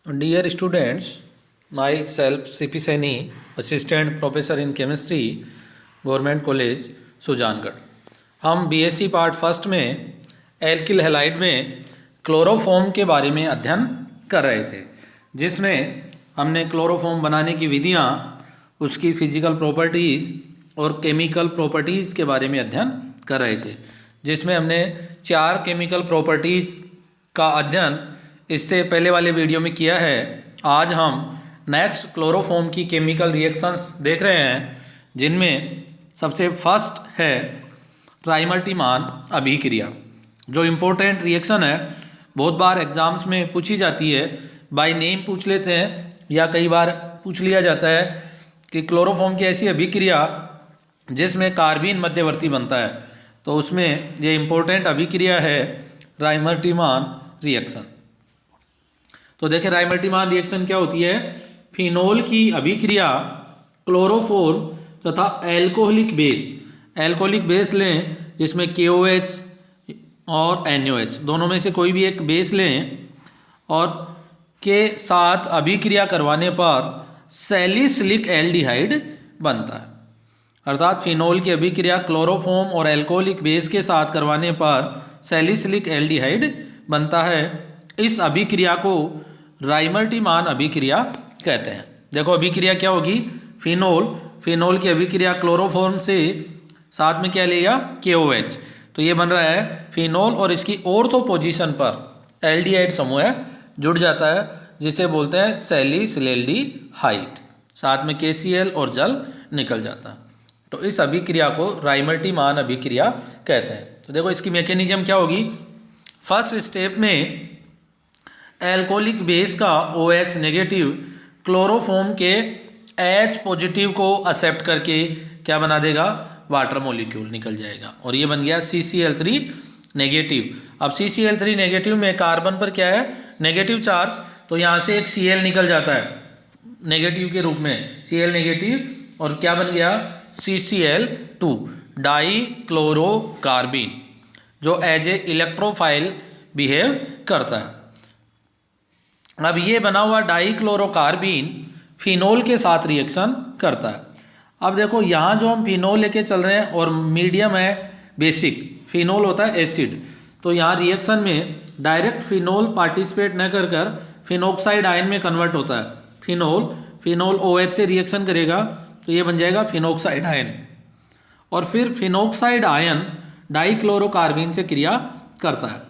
Dear students, myself C.P. Saini, Assistant Professor in Chemistry, Government College, Sujangarh. हम BSc part first में alkyl halide में chloroform के बारे में अध्ययन कर रहे थे, जिसमें हमने क्लोरोफॉर्म बनाने की विधियाँ, उसकी फिजिकल प्रॉपर्टीज़ और केमिकल प्रॉपर्टीज़ के बारे में अध्ययन कर रहे थे, जिसमें हमने 4 केमिकल प्रॉपर्टीज़ का अध्ययन इससे पहले वाले वीडियो में किया है। आज हम नेक्स्ट क्लोरोफॉर्म की केमिकल रिएक्शंस देख रहे हैं, जिनमें सबसे फर्स्ट है ट्राइमल्टीमान अभिक्रिया, जो इम्पोर्टेंट रिएक्शन है। बहुत बार एग्जाम्स में पूछी जाती है, बाय नेम पूछ लेते हैं या कई बार पूछ लिया जाता है कि क्लोरोफॉर्म की ऐसी अभिक्रिया जिसमें कार्बीन मध्यवर्ती बनता है, तो उसमें ये इम्पोर्टेंट अभिक्रिया है ट्राइमल्टीमान रिएक्शन। तो देखिए राइमल्टीमान रिएक्शन क्या होती है। फिनोल की अभिक्रिया क्लोरोफॉर्म तथा एल्कोहलिक बेस लें, जिसमें KOH और NOH दोनों में से कोई भी एक बेस लें और के साथ अभिक्रिया करवाने पर सैलिसिलिक एल्डिहाइड बनता है। अर्थात फिनोल की अभिक्रिया क्लोरोफॉर्म और एल्कोहलिक बेस के साथ करवाने पर सैलिसिलिक एल्डिहाइड बनता है। इस अभिक्रिया को राइमल्टीमान अभिक्रिया कहते हैं। देखो अभिक्रिया क्या होगी। फिनोल की अभिक्रिया क्लोरोफॉर्म से साथ में क्या लिया, KOH, तो ये बन रहा है फिनोल और इसकी ऑर्थो पोजीशन पर एल्डिहाइड समूह जुड़ जाता है, जिसे बोलते हैं सैलिसिलेल्डिहाइड। साथ में KCl और जल निकल जाता है। तो इस अभिक्रिया को राइमल्टीमान अभिक्रिया कहते हैं। तो देखो इसकी मैकेनिज्म क्या होगी। फर्स्ट स्टेप में एल्कोहलिक बेस का OH नेगेटिव क्लोरोफॉर्म के H पॉजिटिव को एक्सेप्ट करके क्या बना देगा, वाटर मॉलिक्यूल निकल जाएगा और ये बन गया CCl3 नेगेटिव। अब CCl3 नेगेटिव में कार्बन पर क्या है, नेगेटिव चार्ज, तो यहाँ से एक Cl निकल जाता है नेगेटिव के रूप में, Cl नेगेटिव, और क्या बन गया, CCl2 डाई क्लोरोकार्बीन, जो एज ए इलेक्ट्रोफाइल बिहेव करता है। अब ये बना हुआ डाइक्लोरोकार्बीन फिनोल के साथ रिएक्शन करता है। अब देखो यहाँ जो हम फिनोल लेके चल रहे हैं और मीडियम है बेसिक, फिनोल होता है एसिड, तो यहाँ रिएक्शन में डायरेक्ट फिनोल पार्टिसिपेट न कर फिनोक्साइड आयन में कन्वर्ट होता है। फिनोल OH से रिएक्शन करेगा तो ये बन जाएगा फिनोक्साइड आयन, और फिर फिनोक्साइड आयन डाइक्लोरोकार्बीन से क्रिया करता है।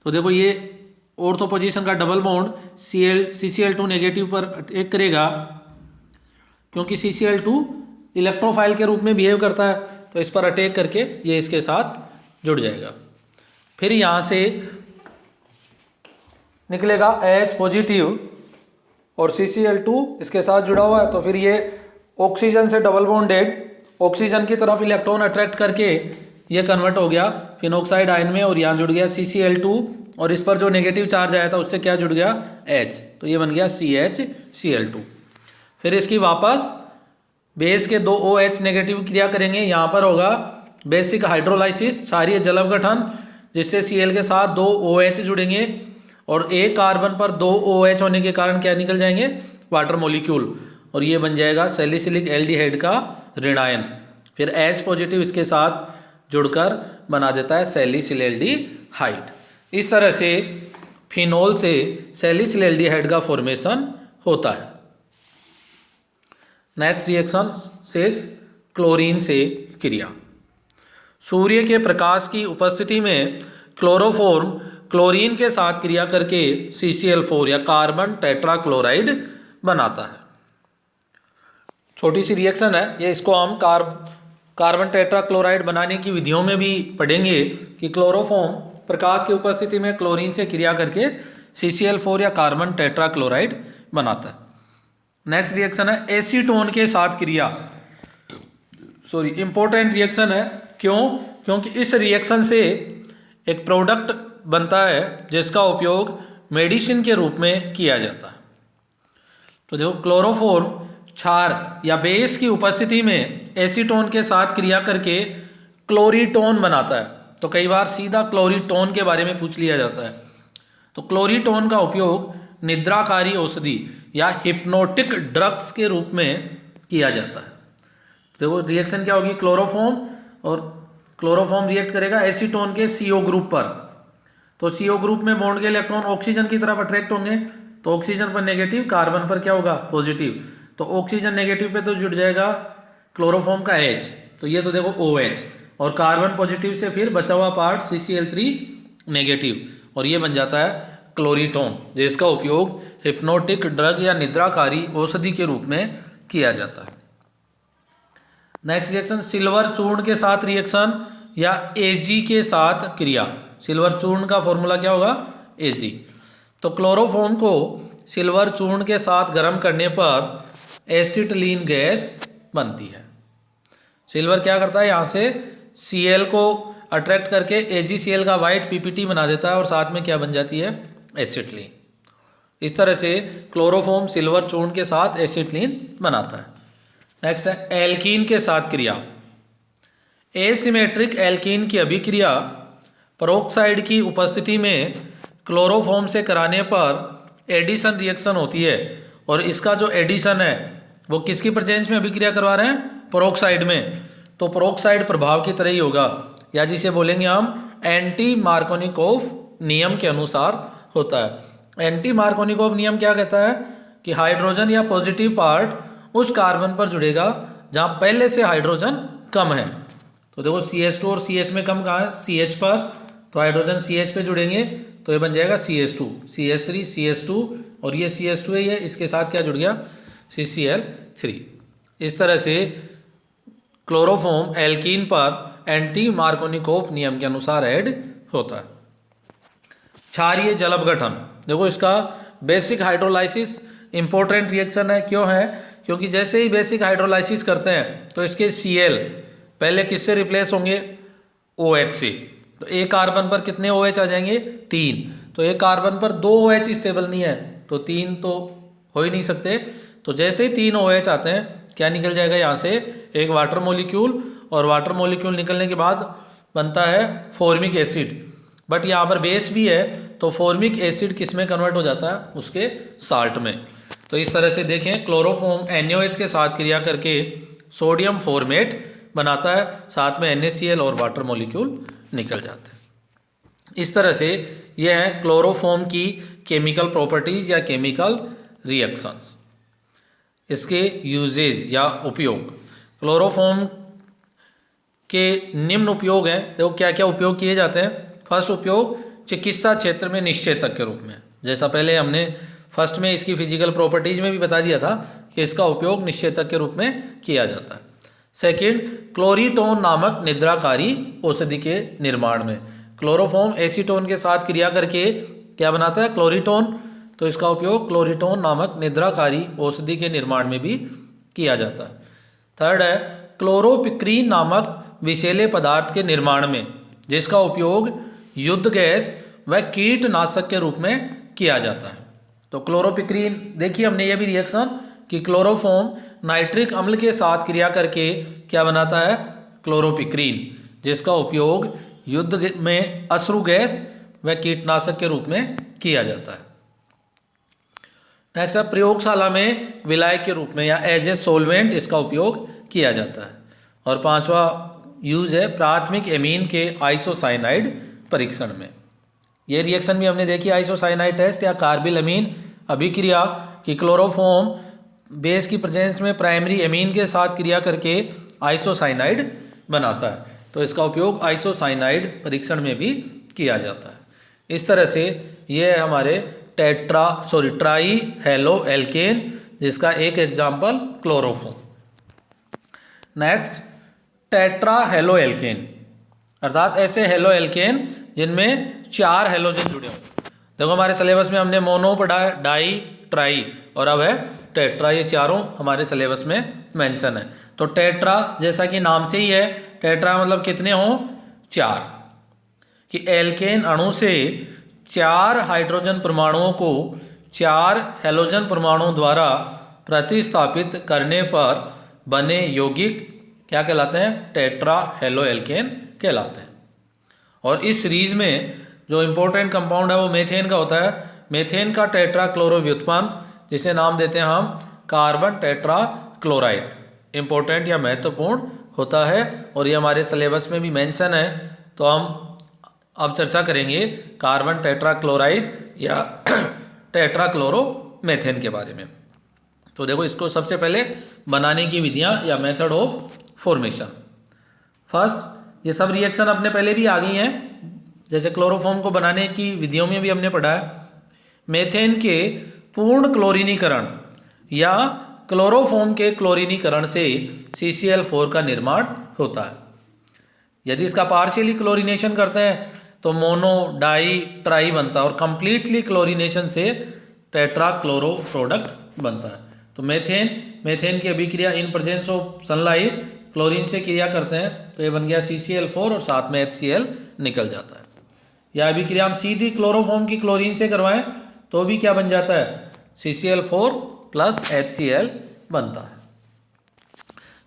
तो देखो ये ऑर्थो पोजीशन का डबल बॉन्ड CCl2 नेगेटिव पर अटैक करेगा, क्योंकि CCl2 इलेक्ट्रोफाइल के रूप में बिहेव करता है, तो इस पर अटैक करके ये इसके साथ जुड़ जाएगा। फिर यहाँ से निकलेगा H पॉजिटिव और CCl2 इसके साथ जुड़ा हुआ है, तो फिर ये ऑक्सीजन से डबल बॉन्डेड ऑक्सीजन की तरफ इलेक्ट्रॉन अट्रैक्ट करके ये कन्वर्ट हो गया फिनोक्साइड आयन में, और यहाँ जुड़ गया CCl2, और इस पर जो नेगेटिव चार्ज आया था उससे क्या जुड़ गया, H, तो ये बन गया CHCl2। फिर इसकी वापस बेस के 2 OH नेगेटिव क्रिया करेंगे। यहाँ पर होगा बेसिक हाइड्रोलाइसिस, क्षारीय जल अवगठन, जिससे Cl के साथ 2 OH जुड़ेंगे और एक कार्बन पर 2 OH होने के कारण क्या निकल जाएंगे, वाटर मॉलिक्यूल, और ये बन जाएगा सैलिसिलिक एल्डिहाइड का ऋणायन। फिर H पॉजिटिव इसके साथ जुड़कर बना देता है सैलिसिलेल्डिहाइड। इस तरह से फिनोल से सैलिसिलेल्डिहाइड का फॉर्मेशन होता है। नेक्स्ट रिएक्शन 6, क्लोरीन से क्रिया। सूर्य के प्रकाश की उपस्थिति में क्लोरोफॉर्म क्लोरीन के साथ क्रिया करके CCl4 या कार्बन टेट्राक्लोराइड बनाता है। छोटी सी रिएक्शन है ये, इसको हम कार्बन टेट्राक्लोराइड बनाने की विधियों में भी पढ़ेंगे कि क्लोरोफॉर्म प्रकाश की उपस्थिति में क्लोरीन से क्रिया करके CCl4 या कार्बन टेट्राक्लोराइड बनाता है। नेक्स्ट रिएक्शन है एसीटोन के साथ क्रिया। इंपॉर्टेंट रिएक्शन है। क्योंकि इस रिएक्शन से एक प्रोडक्ट बनता है जिसका उपयोग मेडिसिन के रूप में किया जाता है। तो देखो क्लोरोफॉर्म क्षार या बेस की उपस्थिति में एसीटोन के साथ क्रिया करके क्लोरीटोन बनाता है। तो कई बार सीधा क्लोरीटोन के बारे में पूछ लिया जाता है। तो क्लोरीटोन का उपयोग निद्राकारी औषधि या हिप्नोटिक ड्रग्स के रूप में किया जाता है। देखो रिएक्शन क्या होगी, क्लोरोफॉर्म और क्लोरोफॉर्म रिएक्ट करेगा एसीटोन के CO ग्रुप पर, तो CO ग्रुप में बॉन्ड के इलेक्ट्रॉन ऑक्सीजन की तरफ अट्रैक्ट होंगे, तो ऑक्सीजन पर नेगेटिव, कार्बन पर क्या होगा पॉजिटिव, तो ऑक्सीजन नेगेटिव पे तो जुड़ जाएगा क्लोरोफॉर्म का H, तो ये तो देखो OH, और कार्बन पॉजिटिव से फिर बचा हुआ पार्ट CCl3 नेगेटिव, और ये बन जाता है क्लोरीटोन, जिसका उपयोग हिप्नोटिक ड्रग या निद्राकारी औषधि के रूप में किया जाता है। नेक्स्ट रिएक्शन, सिल्वर चूर्ण के साथ रिएक्शन या Ag के साथ क्रिया। सिल्वर चूर्ण का फॉर्मूला क्या होगा, Ag। तो क्लोरोफॉर्म को सिल्वर चूर्ण के साथ गर्म करने पर एसिटिलीन गैस बनती है। सिल्वर क्या करता है, यहाँ से Cl को अट्रैक्ट करके AgCl का वाइट PPT बना देता है और साथ में क्या बन जाती है, एसिटिलीन। इस तरह से क्लोरोफॉर्म सिल्वर चूर्ण के साथ एसिटिलीन बनाता है। नेक्स्ट है एल्कीन के साथ क्रिया। एसिमेट्रिक एल्कीन की अभिक्रिया पेरोक्साइड की उपस्थिति में क्लोरोफॉर्म से कराने पर एडिशन रिएक्शन होती है, और इसका जो एडिशन है वो किसकी प्रेजेंस में अभिक्रिया करवा रहे हैं, पेरोक्साइड में, तो पेरोक्साइड प्रभाव की तरह ही होगा, या जिसे बोलेंगे हम एंटी मार्कोनिकोव नियम के अनुसार होता है। एंटी मार्कोनिकोव नियम क्या कहता है कि हाइड्रोजन या पॉजिटिव पार्ट उस कार्बन पर जुड़ेगा जहां पहले से हाइड्रोजन कम है। तो देखो CH2 और CH में कम कहाँ है, CH पर, तो हाइड्रोजन CH पे जुड़ेंगे तो ये बन जाएगा CH2, CH3 CH2, और ये CH2 है, ये इसके साथ क्या जुड़ गया, CCl3। इस तरह से क्लोरोफॉर्म एल्कीन पर एंटी मार्कोनिकोव नियम के अनुसार ऐड होता है। क्षारीय जल अपघटन, देखो इसका बेसिक हाइड्रोलाइसिस इंपॉर्टेंट रिएक्शन है। क्यों है, क्योंकि जैसे ही बेसिक हाइड्रोलाइसिस करते हैं तो इसके Cl पहले किससे रिप्लेस होंगे, OH से, तो एक कार्बन पर कितने OH आ जाएंगे, 3, तो एक कार्बन पर 2 OH स्टेबल नहीं है, तो 3 तो हो ही नहीं सकते, तो जैसे ही 3 OH आते हैं क्या निकल जाएगा यहाँ से, एक वाटर मॉलिक्यूल, और वाटर मॉलिक्यूल निकलने के बाद बनता है फॉर्मिक एसिड, बट यहाँ पर बेस भी है, तो फॉर्मिक एसिड किस में कन्वर्ट हो जाता है, उसके साल्ट में। तो इस तरह से देखें क्लोरोफॉर्म NaOH के साथ क्रिया करके सोडियम फॉर्मेट बनाता है, साथ में NaCl और वाटर मॉलिक्यूल निकल जाते हैं। इस तरह से यह है क्लोरोफॉर्म की केमिकल प्रॉपर्टीज या केमिकल रिएक्शंस। इसके यूजेज या उपयोग, क्लोरोफॉर्म के निम्न उपयोग हैं, देखो क्या क्या उपयोग किए जाते हैं। फर्स्ट उपयोग चिकित्सा क्षेत्र में निश्चेतक के रूप में, जैसा पहले हमने फर्स्ट में इसकी फिजिकल प्रॉपर्टीज में भी बता दिया था कि इसका उपयोग निश्चेतक के रूप में किया जाता है। सेकंड, क्लोरीटोन नामक निद्राकारी औषधि के निर्माण में, क्लोरोफॉर्म एसीटोन के साथ क्रिया करके क्या बनाता है, क्लोरीटोन, तो इसका उपयोग क्लोरीटोन नामक निद्राकारी औषधि के निर्माण में भी किया जाता है। थर्ड है क्लोरोपिक्रीन नामक विषैले पदार्थ के निर्माण में, जिसका उपयोग युद्ध गैस व कीटनाशक के रूप में किया जाता है। तो क्लोरोपिक्रीन देखिए हमने ये भी रिएक्शन कि क्लोरोफॉर्म नाइट्रिक अम्ल के साथ क्रिया करके क्या बनाता है, क्लोरोपिक्रीन, जिसका उपयोग युद्ध में अश्रु गैस व कीटनाशक के रूप में किया जाता है। नेक्स्ट है प्रयोगशाला में विलायक के रूप में या एज ए सोलवेंट इसका उपयोग किया जाता है। और पांचवा यूज है प्राथमिक एमीन के आइसोसाइनाइड परीक्षण में। ये रिएक्शन भी हमने देखी, आइसोसाइनाइड टेस्ट या कार्बिल अमीन अभिक्रिया की क्लोरोफॉर्म बेस की प्रेजेंस में प्राइमरी एमीन के साथ क्रिया करके आइसोसाइनाइड बनाता है, तो इसका उपयोग आइसोसाइनाइड परीक्षण में भी किया जाता है। इस तरह से ये है हमारे ट्राई हेलो एल्केन, जिसका एक example chloroform. Next tetra halo alkane, अर्थात ऐसे हेलो एल्केन जिनमें 4 हेलोजन जुड़े हों। देखो हमारे सिलेबस में हमने मोनो पढ़ा है, डाई, ट्राई और अब है टेट्रा, ये चारों हमारे सिलेबस में मेंशन है। तो टेट्रा जैसा कि नाम से ही है, टेट्रा मतलब कितने हों, 4, कि एल्केन अणु से 4 हाइड्रोजन परमाणुओं को 4 हेलोजन परमाणुओं द्वारा प्रतिस्थापित करने पर बने यौगिक क्या कहलाते हैं, टेट्रा हेलो एल्केन कहलाते हैं। और इस सीरीज में जो इम्पोर्टेंट कंपाउंड है वो मेथेन का होता है। मेथेन का टेट्राक्लोरो व्युत्पन्न, जिसे नाम देते हैं हम कार्बन टेट्राक्लोराइड, इम्पोर्टेंट या महत्वपूर्ण होता है और ये हमारे सिलेबस में भी मेंशन है। तो हम अब चर्चा करेंगे कार्बन टेट्राक्लोराइड या टेट्राक्लोरोमेथेन के बारे में। तो देखो, इसको सबसे पहले बनाने की विधियां या मेथड ऑफ फॉर्मेशन। फर्स्ट, ये सब रिएक्शन अपने पहले भी आ गई हैं, जैसे क्लोरोफॉर्म को बनाने की विधियों में भी हमने पढ़ा है। मेथेन के पूर्ण क्लोरीनीकरण या क्लोरोफॉर्म के क्लोरीनीकरण से CCl4 का निर्माण होता है। यदि इसका पार्शियली क्लोरीनेशन करते हैं तो मोनो, डाई, ट्राई बनता है और कंप्लीटली क्लोरीनेशन से टेट्राक्लोरो प्रोडक्ट बनता है। तो मेथेन की अभिक्रिया in presence of sunlight chlorine से क्रिया करते हैं, तो ये बन गया CCl4 और साथ में HCl निकल जाता है। या अभिक्रिया हम सीधी क्लोरोफॉर्म की क्लोरीन से करवाएं तो भी क्या बन जाता है, CCl4 प्लस HCl बनता है।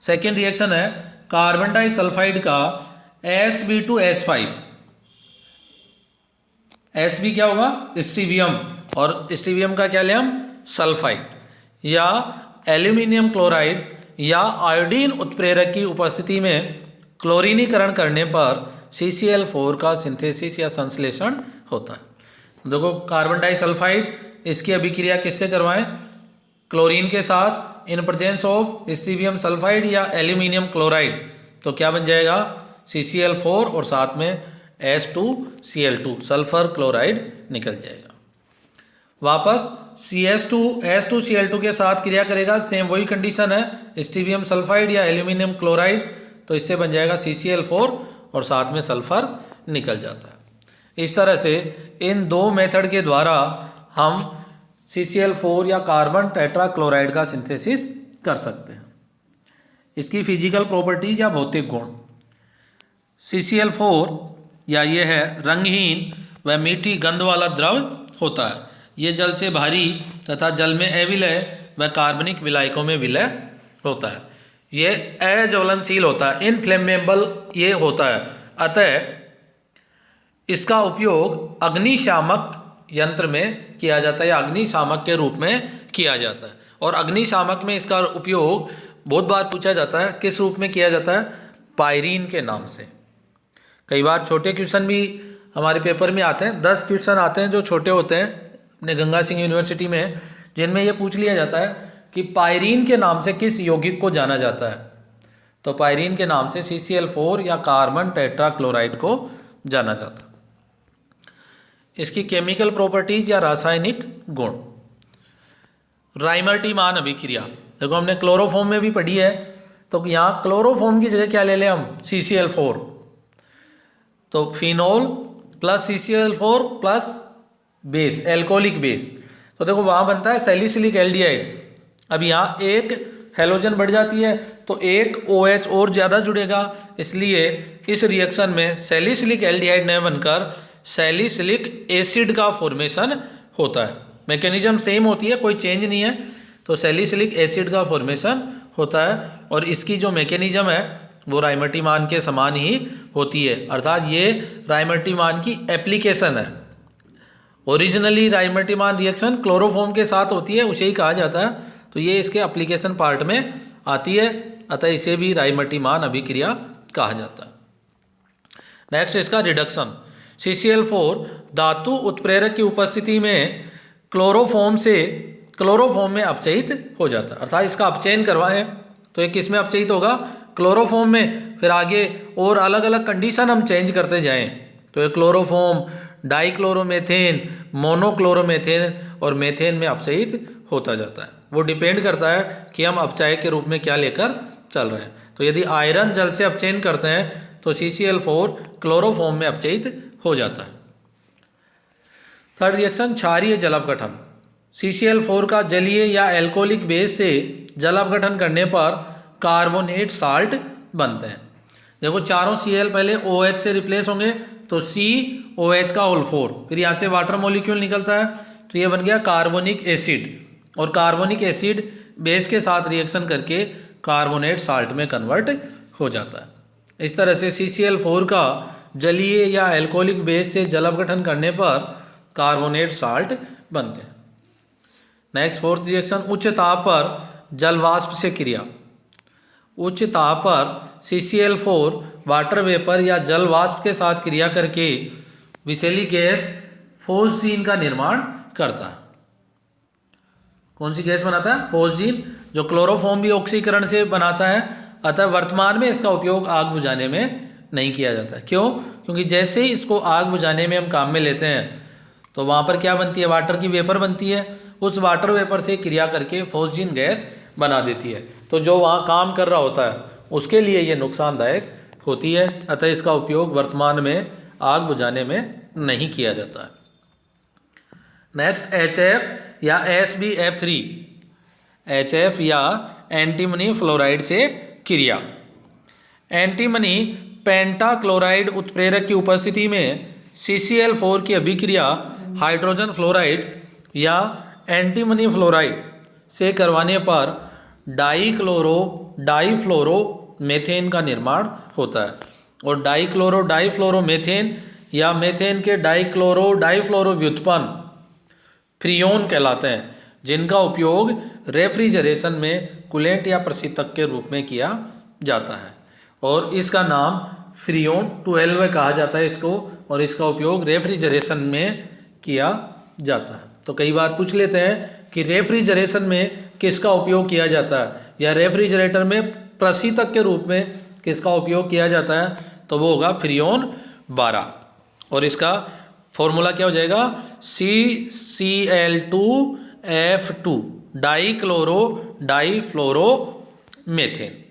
सेकेंड रिएक्शन है कार्बन डाइसल्फाइड का Sb2S5। Sb क्या होगा, स्टीबियम, और स्टीबियम का क्या लें हम, सल्फाइड, या एल्यूमिनियम क्लोराइड या आयोडीन उत्प्रेरक की उपस्थिति में क्लोरीनीकरण करने पर CCl4 का सिंथेसिस या संश्लेषण होता है। देखो, कार्बन डाइसल्फाइड, इसकी अभिक्रिया किससे करवाएं, क्लोरीन के साथ इन प्रेजेंस ऑफ स्टीबियम सल्फाइड या एल्यूमिनियम क्लोराइड, तो क्या बन जाएगा, CCl4 और साथ में S2Cl2 सल्फर क्लोराइड निकल जाएगा। वापस S2Cl2 के साथ क्रिया करेगा, सेम वही कंडीशन है, स्टीबियम सल्फाइड या एल्यूमिनियम क्लोराइड, तो इससे बन जाएगा CCl4 और साथ में सल्फर निकल जाता है। इस तरह से इन दो मेथड के द्वारा हम CCl4 या कार्बन टेट्राक्लोराइड का सिंथेसिस कर सकते हैं। इसकी फिजिकल प्रॉपर्टीज या भौतिक गुण, CCl4 या ये है रंगहीन व मीठी गंध वाला द्रव होता है। ये जल से भारी तथा जल में अविलय व कार्बनिक विलायकों में विलय होता है। ये अज्वलनशील होता है, इनफ्लेमेबल ये होता है, अतः इसका उपयोग अग्निशामक यंत्र में किया जाता है या अग्निशामक के रूप में किया जाता है। और अग्निशामक में इसका उपयोग बहुत बार पूछा जाता है, किस रूप में किया जाता है, पायरीन के नाम से। कई बार छोटे क्वेश्चन भी हमारे पेपर में आते हैं, 10 क्वेश्चन आते हैं जो छोटे होते हैं अपने गंगा सिंह यूनिवर्सिटी में, जिनमें यह पूछ लिया जाता है कि पायरीन के नाम से किस यौगिक को जाना जाता है। तो पायरीन के नाम से CCl4 या कार्बन टेट्राक्लोराइड को जाना जाता है। इसकी केमिकल प्रॉपर्टीज या रासायनिक गुण, राइमर्टिमान अभिक्रिया, देखो हमने क्लोरोफॉर्म में भी पढ़ी है, तो यहाँ क्लोरोफॉर्म की जगह क्या ले लें हम, CCl4, तो phenol plus CCl4 plus base, alcoholic base, तो देखो वहाँ बनता है सैलिसिलिक एल्डिहाइड। अब यहाँ एक हेलोजन बढ़ जाती है तो एक OH और ज़्यादा जुड़ेगा, इसलिए इस रिएक्शन में सैलिसिलिक एल्डिहाइड न बनकर सैलिसिलिक एसिड का फॉर्मेशन होता है। मैकेनिज्म सेम होती है, कोई चेंज नहीं है, तो सैलिसिलिक एसिड का फॉर्मेशन होता है। और इसकी जो मैकेनिज्म है वो राइमर्टिमान के समान ही होती है, अर्थात ये राइमर्टिमान की एप्लीकेशन है। ओरिजिनली राइमर्टिमान रिएक्शन क्लोरोफॉर्म के साथ होती है, उसे ही कहा जाता है, तो ये इसके एप्लीकेशन पार्ट में आती है, अतः इसे भी राइमर्टिमान अभिक्रिया कहा जाता है। नेक्स्ट इसका रिडक्शन, CCl4 धातु उत्प्रेरक की उपस्थिति में क्लोरोफॉर्म में अपचयित हो जाता है, अर्थात इसका अपचयन करवाएं तो ये किस में अपचयित होगा, क्लोरोफॉर्म में। फिर आगे और अलग अलग कंडीशन हम चेंज करते जाएं तो ये क्लोरोफॉर्म, डाइक्लोरोमेथेन, मोनोक्लोरोमेथेन और मेथेन में अपचयित होता जाता है। वो डिपेंड करता है कि हम अपचय के रूप में क्या लेकर चल रहे हैं। तो यदि आयरन जल से अपचयन करते हैं तो CCl4 क्लोरोफॉर्म में अपचयित हो जाता है। थर्ड रिएक्शन, क्षारीय जल अपघटन, CCl4 का जलीय या एल्कोहलिक बेस से जल अपघटन करने पर कार्बोनेट साल्ट बनते हैं। देखो चारों Cl पहले OH से रिप्लेस होंगे तो COH का होल 4, फिर यहाँ से वाटर मॉलिक्यूल निकलता है तो ये बन गया कार्बोनिक एसिड, और कार्बोनिक एसिड बेस के साथ रिएक्शन करके कार्बोनेट साल्ट में कन्वर्ट हो जाता है। इस तरह से CCl4 का जलीय या एल्कोहलिक बेस से जल अपघटन करने पर कार्बोनेट साल्ट बनते हैं। नेक्स्ट फोर्थ रिएक्शन, उच्च ताप पर जल वाष्प से क्रिया। उच्च ताप पर CCl4 वाटर वेपर या जल वाष्प के साथ क्रिया करके विषैली गैस फोस्जीन का निर्माण करता है। कौन सी गैस बनाता है? फोस्जीन, जो क्लोरोफॉर्म भी ऑक्सीकरण से बनाता है। अतः वर्तमान में इसका उपयोग आग बुझाने में नहीं किया जाता है। क्यों? क्योंकि जैसे ही इसको आग बुझाने में हम काम में लेते हैं तो वहाँ पर क्या बनती है? वाटर की वेपर बनती है। उस वाटर वेपर से क्रिया करके फोस्जीन गैस बना देती है। तो जो वहाँ काम कर रहा होता है उसके लिए ये नुकसानदायक होती है। अतः इसका उपयोग वर्तमान में आग बुझाने में नहीं किया जाता है। नेक्स्ट, HF या SbF3, HF या एंटीमनी फ्लोराइड से क्रिया। एंटीमनी पेंटाक्लोराइड उत्प्रेरक की उपस्थिति में CCl4 की अभिक्रिया हाइड्रोजन फ्लोराइड या एंटीमनी फ्लोराइड से करवाने पर डाईफ्लोरोमेथेन का निर्माण होता है। और डाईफ्लोरोमेथेन या मेथेन के डाईफ्लोरो व्युत्पन्न फ्रियोन कहलाते हैं, जिनका उपयोग रेफ्रिजरेशन में कूलेंट या प्रशीतक के रूप में किया जाता है। और इसका नाम फ्रियोन 12 कहा जाता है इसको, और इसका उपयोग रेफ्रिजरेशन में किया जाता है। तो कई बार पूछ लेते हैं कि रेफ्रिजरेशन में किसका उपयोग किया जाता है, या रेफ्रिजरेटर में प्रशीतक के रूप में किसका उपयोग किया जाता है, तो वो होगा फ्रियोन 12। और इसका फॉर्मूला क्या हो जाएगा? CCl2F2 डाईफ्लोरोमेथेन।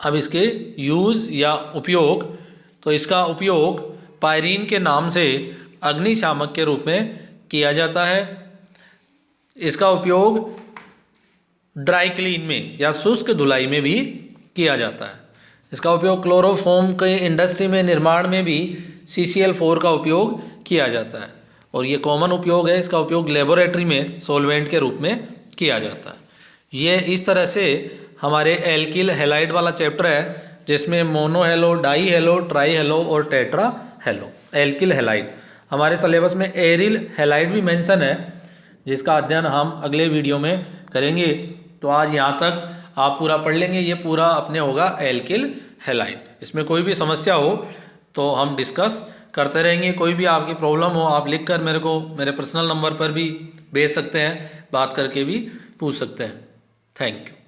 अब इसके यूज़ या उपयोग, तो इसका उपयोग पायरीन के नाम से अग्निशामक के रूप में किया जाता है। इसका उपयोग ड्राई क्लीन में या शुष्क धुलाई में भी किया जाता है। इसका उपयोग क्लोरोफॉर्म के इंडस्ट्री में निर्माण में भी CCl4 का उपयोग किया जाता है। और ये कॉमन उपयोग है। इसका उपयोग लेबोरेटरी में सॉल्वेंट के रूप में किया जाता है। ये इस तरह से हमारे एल्किल हैलाइड वाला चैप्टर है, जिसमें mono hello, die hello, try hello और टेट्रा हेलो। एल्किल हैलाइड हमारे सिलेबस में एरिल हैलाइड भी मेंशन है, जिसका अध्ययन हम अगले वीडियो में करेंगे। तो आज यहाँ तक आप पूरा पढ़ लेंगे। ये पूरा अपने होगा एल्किल हैलाइड। इसमें कोई भी समस्या हो तो हम डिस्कस करते रहेंगे। कोई भी आपकी प्रॉब्लम हो आप लिखकर मेरे को मेरे पर्सनल नंबर पर भी भेज सकते हैं, बात करके भी पूछ सकते हैं। Thank you.